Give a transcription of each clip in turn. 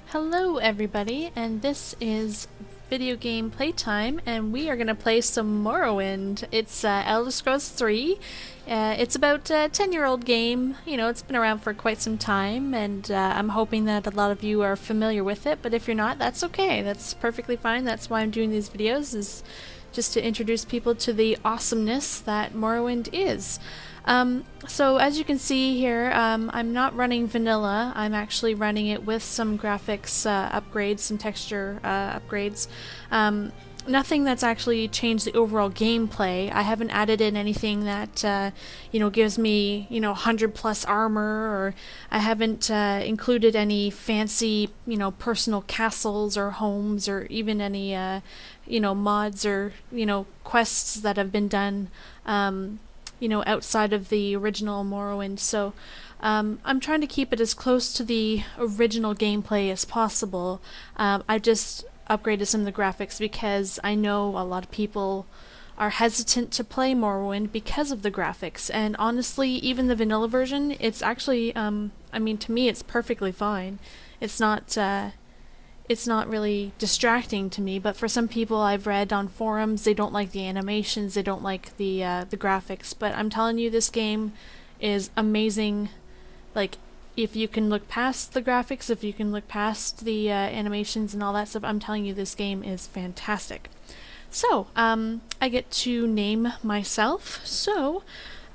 Hello everybody, and this is video game playtime, and we are going to play some Morrowind. It's Elder Scrolls 3. It's about a 10-year-old game. You know, it's been around for quite some time, and I'm hoping that a lot of you are familiar with it, but if you're not, that's okay. That's perfectly fine. That's why I'm doing these videos, is just to introduce people to the awesomeness that Morrowind is. So as you can see here, I'm not running vanilla. I'm actually running it with some graphics upgrades, some texture upgrades. Nothing that's actually changed the overall gameplay. I haven't added in anything that gives me 100 plus armor, or I haven't included any fancy personal castles or homes, or even any mods or quests that have been done. Outside of the original Morrowind. So I'm trying to keep it as close to the original gameplay as possible. I just upgraded some of the graphics because I know a lot of people are hesitant to play Morrowind because of the graphics. And honestly, even the vanilla version, it's actually, to me, it's perfectly fine. It's not really distracting to me, but for some people I've read on forums, they don't like the animations, they don't like the graphics. But I'm telling you, this game is amazing. Like, if you can look past the graphics, if you can look past the animations and all that stuff, I'm telling you, this game is fantastic. So, I get to name myself. So,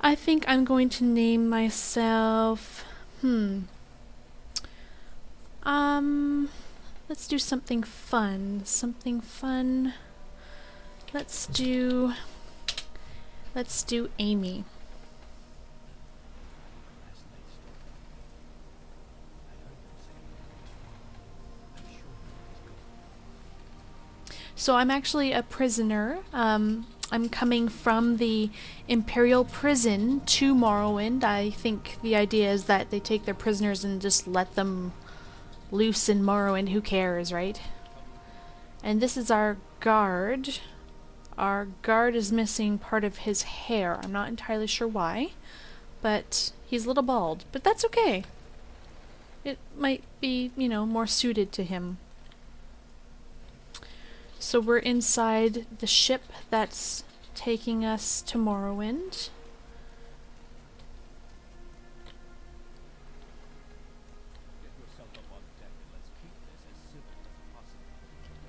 I think I'm going to name myself, let's do something fun. Let's do Amy. So I'm actually a prisoner. I'm coming from the Imperial prison to Morrowind. I think the idea is that they take their prisoners and just let them loose in Morrowind. Who cares, right? And this is our guard. Our guard is missing part of his hair. I'm not entirely sure why, but he's a little bald. But that's okay. It might be, more suited to him. So we're inside the ship that's taking us to Morrowind.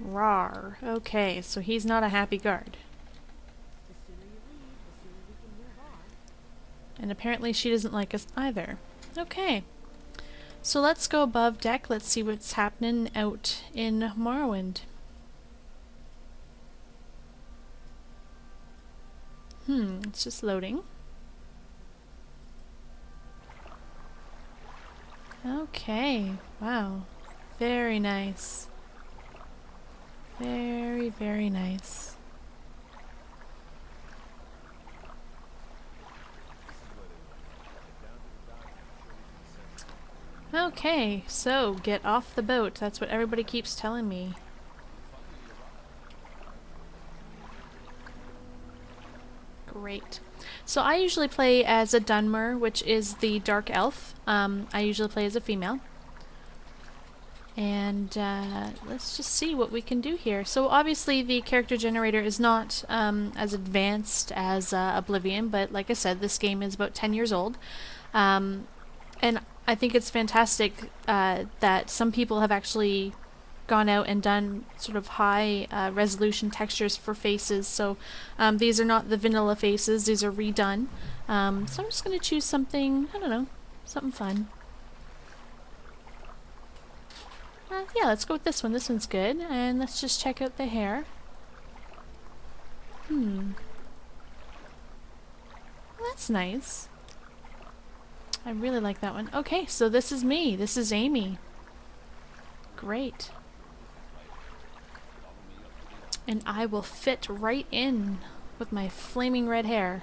Rawr. Okay, so he's not a happy guard. And apparently she doesn't like us either. Okay. So let's go above deck. Let's see what's happening out in Morrowind. It's just loading. Okay. Wow. Very nice. Very, very nice. Okay, so get off the boat. That's what everybody keeps telling me. Great. So I usually play as a Dunmer, which is the dark elf. I usually play as a female. And let's just see what we can do here. So obviously the character generator is not as advanced as Oblivion, but like I said, this game is about 10 years old. And I think it's fantastic that some people have actually gone out and done sort of high resolution textures for faces. So these are not the vanilla faces, these are redone. So I'm just going to choose something, I don't know, something fun. Yeah, let's go with this one. This one's good. And let's just check out the hair. Well, that's nice. I really like that one. Okay, so this is me. This is Amy. Great. And I will fit right in with my flaming red hair.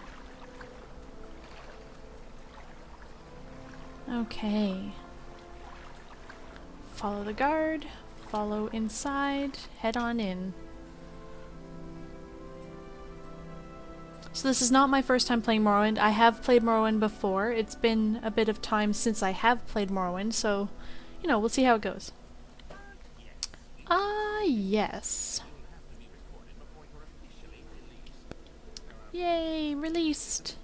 Okay. Follow the guard, follow inside, head on in. So this is not my first time playing Morrowind. I have played Morrowind before. It's been a bit of time since I have played Morrowind, so, we'll see how it goes. Yes. Yay, released.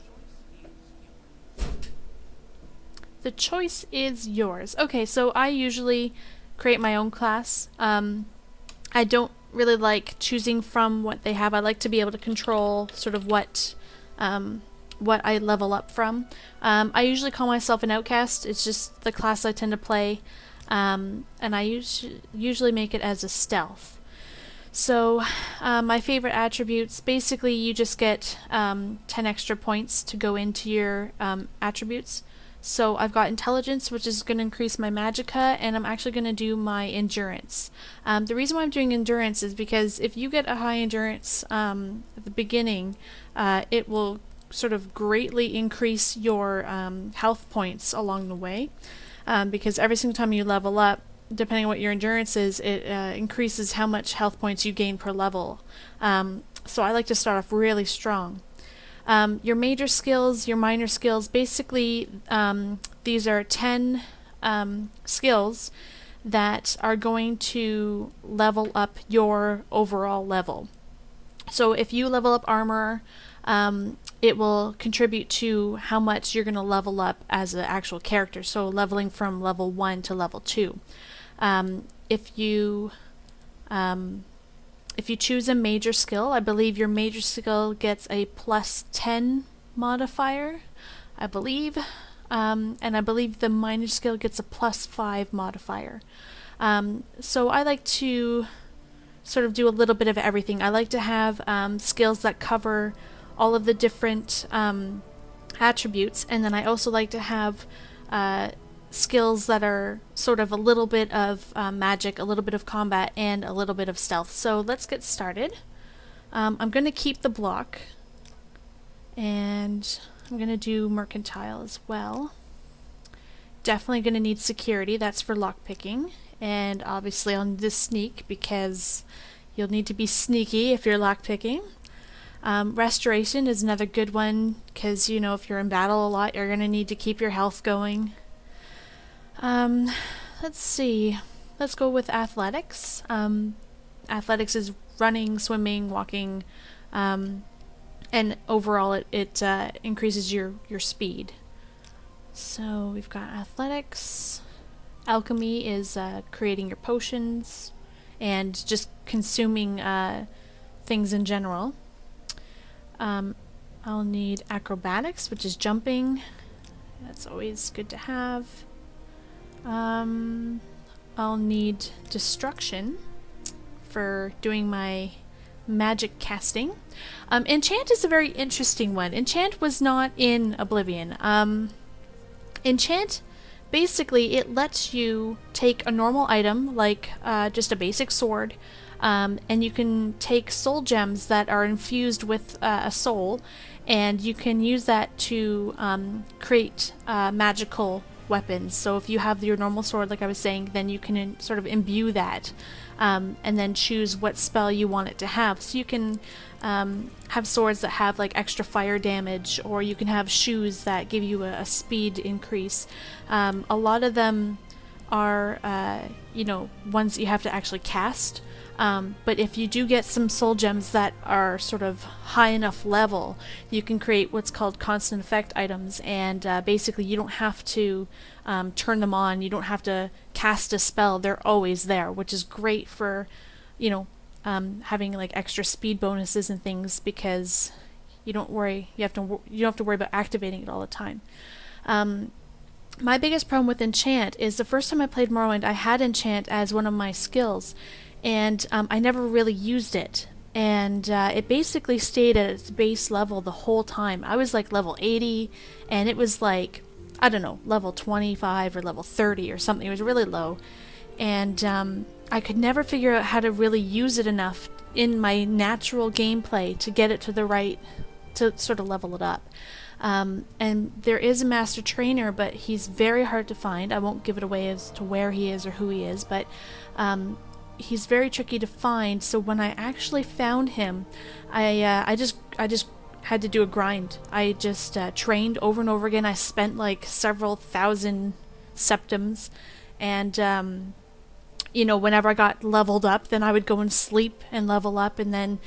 The choice is yours. Okay, so I usually create my own class. I don't really like choosing from what they have. I like to be able to control sort of what I level up from. I usually call myself an outcast. It's just the class I tend to play, and I usually make it as a stealth. So my favorite attributes, basically you just get 10 extra points to go into your attributes. So I've got intelligence, which is going to increase my magicka, and I'm actually going to do my endurance. The reason why I'm doing endurance is because if you get a high endurance at the beginning, it will sort of greatly increase your health points along the way. Because every single time you level up, depending on what your endurance is, it increases how much health points you gain per level. So I like to start off really strong. Your major skills, your minor skills, basically these are 10 skills that are going to level up your overall level. So if you level up armor, it will contribute to how much you're going to level up as an actual character. So leveling from level 1 to level 2. If you choose a major skill, I believe your major skill gets a plus 10 modifier, I believe. And I believe the minor skill gets a plus 5 modifier. So I like to sort of do a little bit of everything. I like to have skills that cover all of the different attributes, and then I also like to have skills that are sort of a little bit of magic, a little bit of combat, and a little bit of stealth. So let's get started. I'm going to keep the block, and I'm going to do mercantile as well. Definitely going to need security, that's for lockpicking, and obviously I'll need to sneak because you'll need to be sneaky if you're lockpicking. Restoration is another good one because, you know, if you're in battle a lot, you're going to need to keep your health going. Let's see. Let's go with athletics. Athletics is running, swimming, walking, and overall it increases your speed. So we've got athletics. Alchemy is creating your potions and just consuming things in general. I'll need acrobatics, which is jumping. That's always good to have. I'll need destruction for doing my magic casting. Enchant is a very interesting one. Enchant was not in Oblivion. Enchant, basically, it lets you take a normal item, like just a basic sword, and you can take soul gems that are infused with a soul, and you can use that to create magical weapons. So if you have your normal sword, like I was saying, then you can sort of imbue that, and then choose what spell you want it to have. So you can have swords that have like extra fire damage, or you can have shoes that give you a speed increase. A lot of them are ones that you have to actually cast. But if you do get some soul gems that are sort of high enough level, you can create what's called constant effect items, and basically you don't have to turn them on, you don't have to cast a spell, they're always there, which is great for, having like extra speed bonuses and things, because you don't have to worry about activating it all the time. My biggest problem with enchant is the first time I played Morrowind, I had enchant as one of my skills, and I never really used it, and it basically stayed at its base level the whole time. I was like level 80, and it was like, I don't know, level 25 or level 30 or something. It was really low, and I could never figure out how to really use it enough in my natural gameplay to get it to sort of level it up. And there is a master trainer, but he's very hard to find. I won't give it away as to where he is or who he is, but he's very tricky to find. So when I actually found him, I just had to do a grind. I just trained over and over again. I spent like several thousand septims, and you know, whenever I got leveled up, then I would go and sleep and level up and then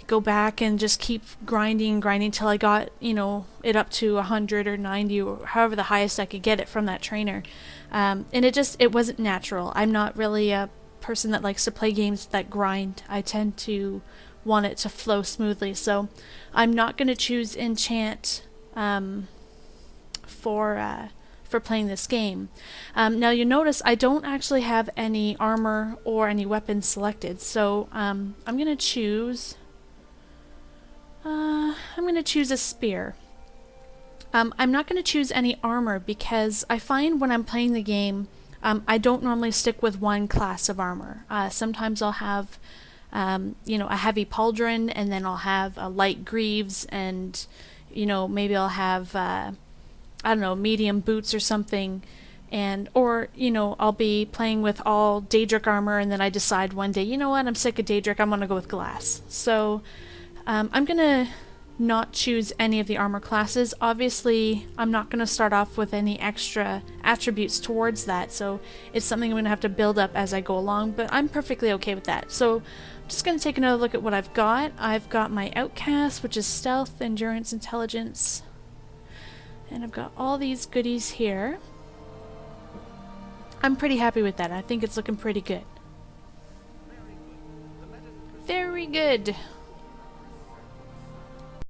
go back and just keep grinding and grinding till I got, you know, it up to 100 or 90 or however the highest I could get it from that trainer. And it wasn't natural. I'm not really a person that likes to play games that grind. I tend to want it to flow smoothly. So I'm not going to choose enchant for playing this game. Now you notice I don't actually have any armor or any weapons selected, so I'm gonna choose a spear. I'm not gonna choose any armor because I find when I'm playing the game, I don't normally stick with one class of armor. Sometimes I'll have you know, a heavy pauldron, and then I'll have a light greaves, and you know, maybe I'll have I don't know, medium boots or something, or you know, I'll be playing with all Daedric armor, and then I decide one day, you know what, I'm sick of Daedric, I'm gonna go with glass. So I'm gonna not choose any of the armor classes. Obviously, I'm not gonna start off with any extra attributes towards that, so it's something I'm gonna have to build up as I go along, but I'm perfectly okay with that. So I'm just gonna take another look at what I've got. I've got my outcast, which is stealth, endurance, intelligence. And I've got all these goodies here. I'm pretty happy with that. I think it's looking pretty good. Very good.